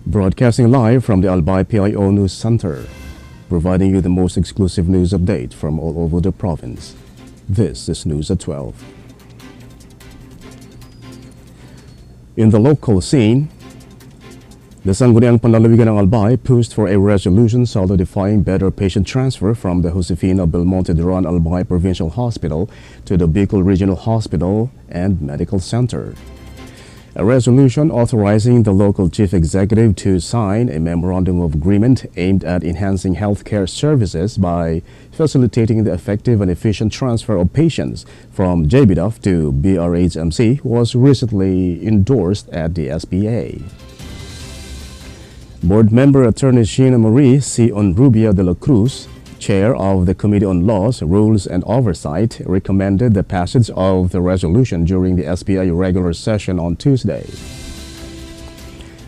Broadcasting live from the Albay PIO News Center, providing you the most exclusive news update from all over the province. This is News at 12. In the local scene, the Sangguniang Panlalawigan ng Albay pushed for a resolution solidifying better patient transfer from the Josefina Belmonte Duran Albay Provincial Hospital to the Bicol Regional Hospital and Medical Center. A resolution authorizing the local chief executive to sign a memorandum of agreement aimed at enhancing healthcare services by facilitating the effective and efficient transfer of patients from JBDOF to BRHMC was recently endorsed at the SPA. Board member Attorney Sheena Marie C. Onrubia de la Cruz, Chair of the Committee on Laws, Rules and Oversight, recommended the passage of the resolution during the SPA regular session on Tuesday.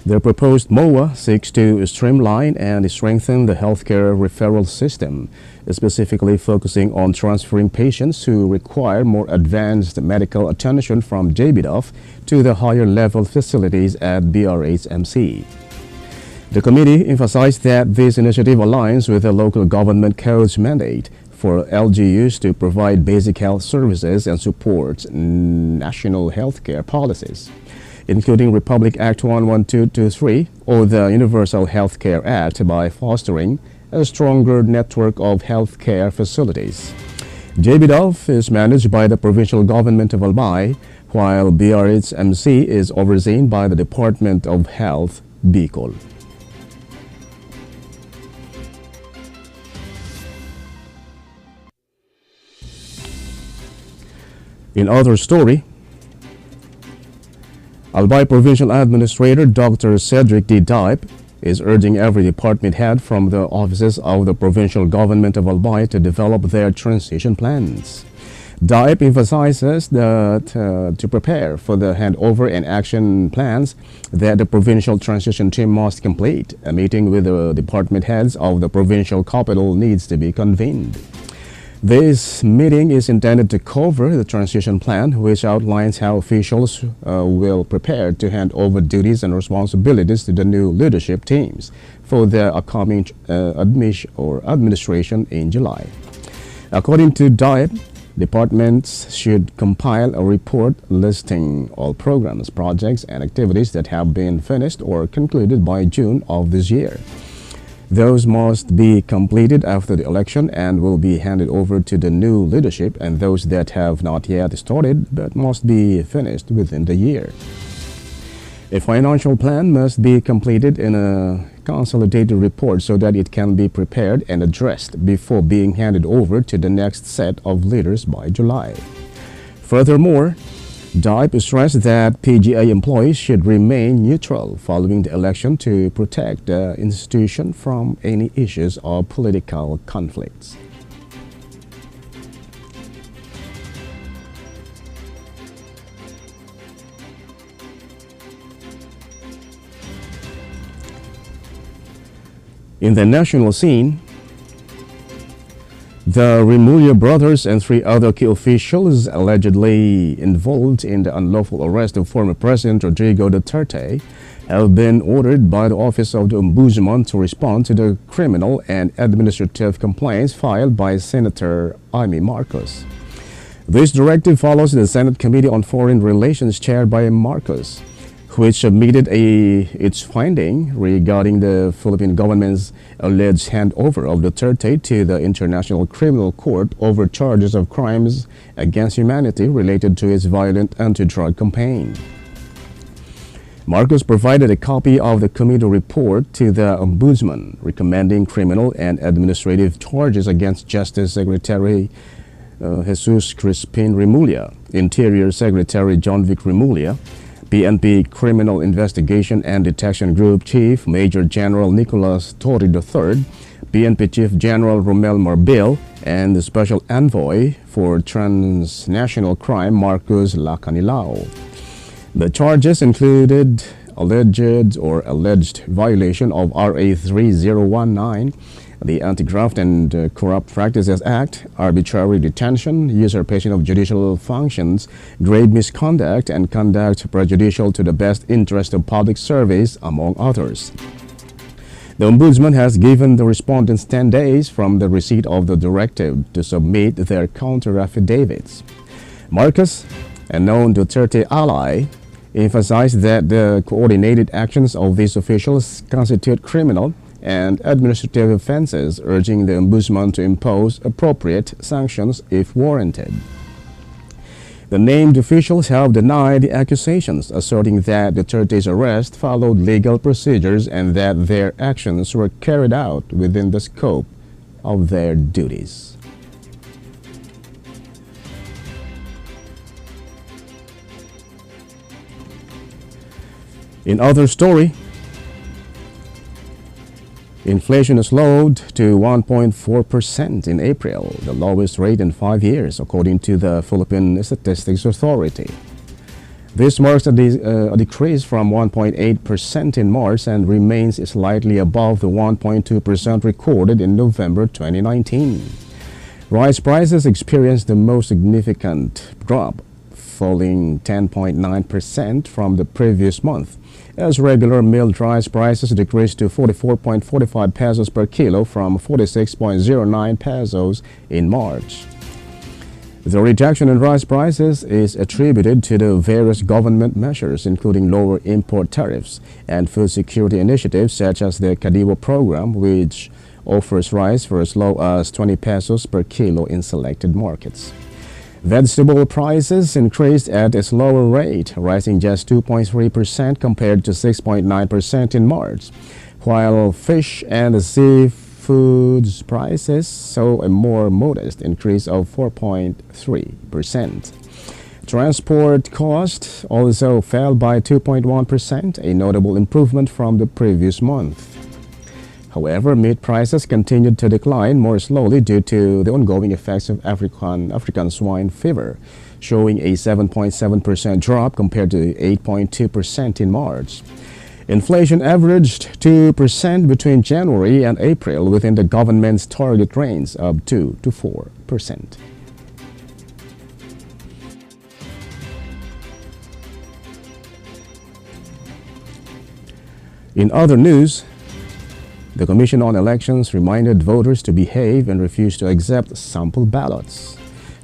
The proposed MOA seeks to streamline and strengthen the healthcare referral system, specifically focusing on transferring patients who require more advanced medical attention from JBDOF to the higher level facilities at BRHMC. The committee emphasized that this initiative aligns with the local government code's mandate for LGUs to provide basic health services and support national healthcare policies, including Republic Act 11223 or the Universal Healthcare Act, by fostering a stronger network of healthcare facilities. JBDOF is managed by the provincial government of Albay, while BRHMC is overseen by the Department of Health, Bicol. In other story, Albay Provincial Administrator Dr. Cedric D. Dipe is urging every department head from the offices of the provincial government of Albay to develop their transition plans. Dipe emphasizes that to prepare for the handover and action plans that the provincial transition team must complete, a meeting with the department heads of the provincial capital needs to be convened. This meeting is intended to cover the transition plan, which outlines how officials will prepare to hand over duties and responsibilities to the new leadership teams for the upcoming administration in July. According to Dipe, departments should compile a report listing all programs, projects, and activities that have been finished or concluded by June of this year. Those must be completed after the election and will be handed over to the new leadership, and those that have not yet started but must be finished within the year. A financial plan must be completed in a consolidated report so that it can be prepared and addressed before being handed over to the next set of leaders by July. Furthermore, Dipe stressed that PGA employees should remain neutral following the election to protect the institution from any issues of political conflicts. In the national scene, the Remulla brothers and 3 other key officials allegedly involved in the unlawful arrest of former President Rodrigo Duterte have been ordered by the Office of the Ombudsman to respond to the criminal and administrative complaints filed by Senator Amy Marcos. This directive follows the Senate Committee on Foreign Relations chaired by Marcos, which submitted its finding regarding the Philippine government's alleged handover of Duterte to the International Criminal Court over charges of crimes against humanity related to its violent anti-drug campaign. Marcos provided a copy of the committee report to the Ombudsman, recommending criminal and administrative charges against Justice Secretary Jesus Crispin Remulla, Interior Secretary John Vic Remulla, PNP Criminal Investigation and Detection Group Chief Major General Nicolas Torre III, PNP Chief General Romel Marbil, and the Special Envoy for Transnational Crime Marcos Lacanilao. The charges included alleged violation of RA 3019, the Anti-Graft and Corrupt Practices Act, arbitrary detention, usurpation of judicial functions, grave misconduct, and conduct prejudicial to the best interest of public service, among others. The Ombudsman has given the respondents 10 days from the receipt of the directive to submit their counter-affidavits. Marcos, a known Duterte ally, emphasized that the coordinated actions of these officials constitute criminal and administrative offenses, urging the Ombudsman to impose appropriate sanctions if warranted. The named officials have denied the accusations, asserting that Duterte's arrest followed legal procedures and that their actions were carried out within the scope of their duties. In other story, inflation slowed to 1.4% in April, the lowest rate in 5 years, according to the Philippine Statistics Authority. This marks a decrease from 1.8% in March and remains slightly above the 1.2% recorded in November 2019. Rice prices experienced the most significant drop, falling 10.9% from the previous month, as regular milled rice prices decreased to 44.45 pesos per kilo from 46.09 pesos in March. The reduction in rice prices is attributed to the various government measures, including lower import tariffs and food security initiatives such as the Kadiwa program, which offers rice for as low as 20 pesos per kilo in selected markets. Vegetable prices increased at a slower rate, rising just 2.3% compared to 6.9% in March, while fish and seafoods prices saw a more modest increase of 4.3%. Transport costs also fell by 2.1%, a notable improvement from the previous month. However, meat prices continued to decline more slowly due to the ongoing effects of African swine fever, showing a 7.7% drop compared to 8.2% in March. Inflation averaged 2% between January and April, within the government's target range of 2 to 4%. In other news, the Commission on Elections reminded voters to behave and refused to accept sample ballots.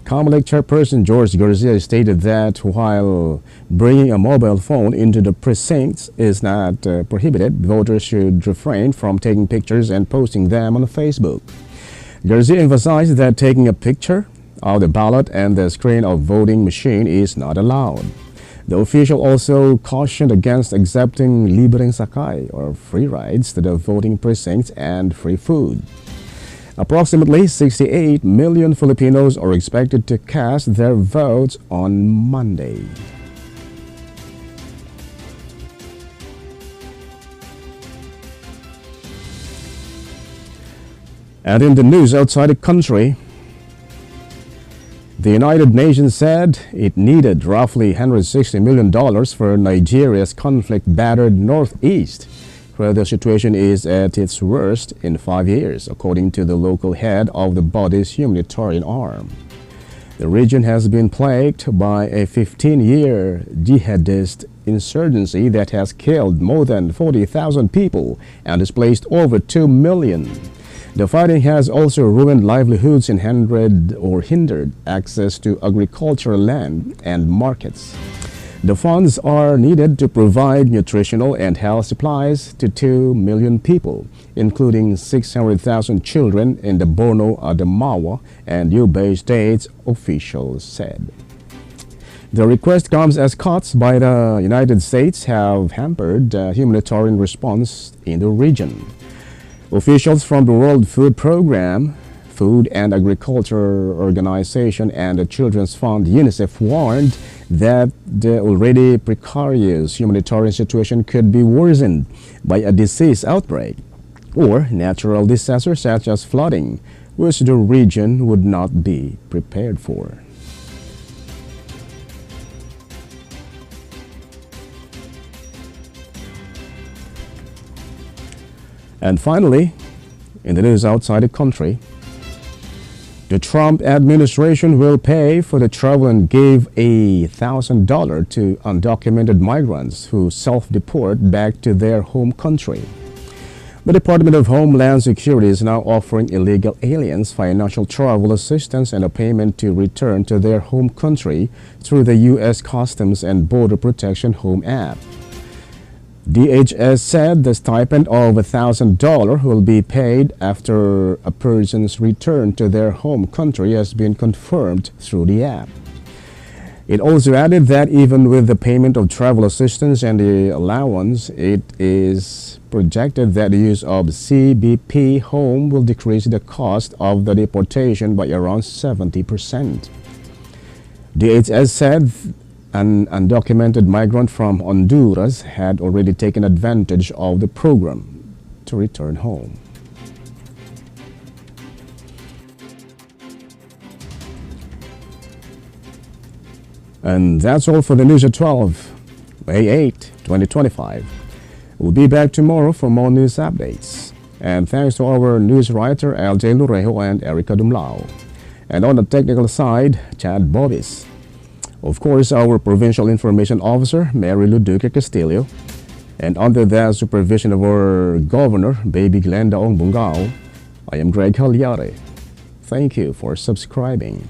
COMELEC Chairperson George Garcia stated that while bringing a mobile phone into the precincts is not prohibited, voters should refrain from taking pictures and posting them on Facebook. Garcia emphasized that taking a picture of the ballot and the screen of voting machine is not allowed. The official also cautioned against accepting libreng sakay, or free rides to the voting precincts, and free food. Approximately 68 million Filipinos are expected to cast their votes on Monday. And in the news outside the country, the United Nations said it needed roughly $160 million for Nigeria's conflict-battered northeast, where the situation is at its worst in 5 years, according to the local head of the body's humanitarian arm. The region has been plagued by a 15-year jihadist insurgency that has killed more than 40,000 people and displaced over 2 million. The fighting has also ruined livelihoods and hindered access to agricultural land and markets. The funds are needed to provide nutritional and health supplies to 2 million people, including 600,000 children in the Borno, Adamawa, and Yobe states, officials said. The request comes as cuts by the United States have hampered the humanitarian response in the region. Officials from the World Food Program, Food and Agriculture Organization, and the Children's Fund UNICEF warned that the already precarious humanitarian situation could be worsened by a disease outbreak or natural disasters such as flooding, which the region would not be prepared for. And finally, in the news outside the country, the Trump administration will pay for the travel and gave $1,000 to undocumented migrants who self-deport back to their home country. The Department of Homeland Security is now offering illegal aliens financial travel assistance and a payment to return to their home country through the U.S. Customs and Border Protection Home app. DHS said the stipend of $1,000 will be paid after a person's return to their home country has been confirmed through the app. It also added that even with the payment of travel assistance and the allowance, it is projected that the use of CBP Home will decrease the cost of the deportation by around 70%. DHS said an undocumented migrant from Honduras had already taken advantage of the program to return home. And that's all for the news at 12, May 8, 2025. We'll be back tomorrow for more news updates. And thanks to our news writer Albay PIO and Erica Dumlao. And on the technical side, Chad Bobis. Of course, our Provincial Information Officer, Mary Luduque Castillo. And under the supervision of our Governor, Baby Glenda Ong Bungao, I am Greg Hallare. Thank you for subscribing.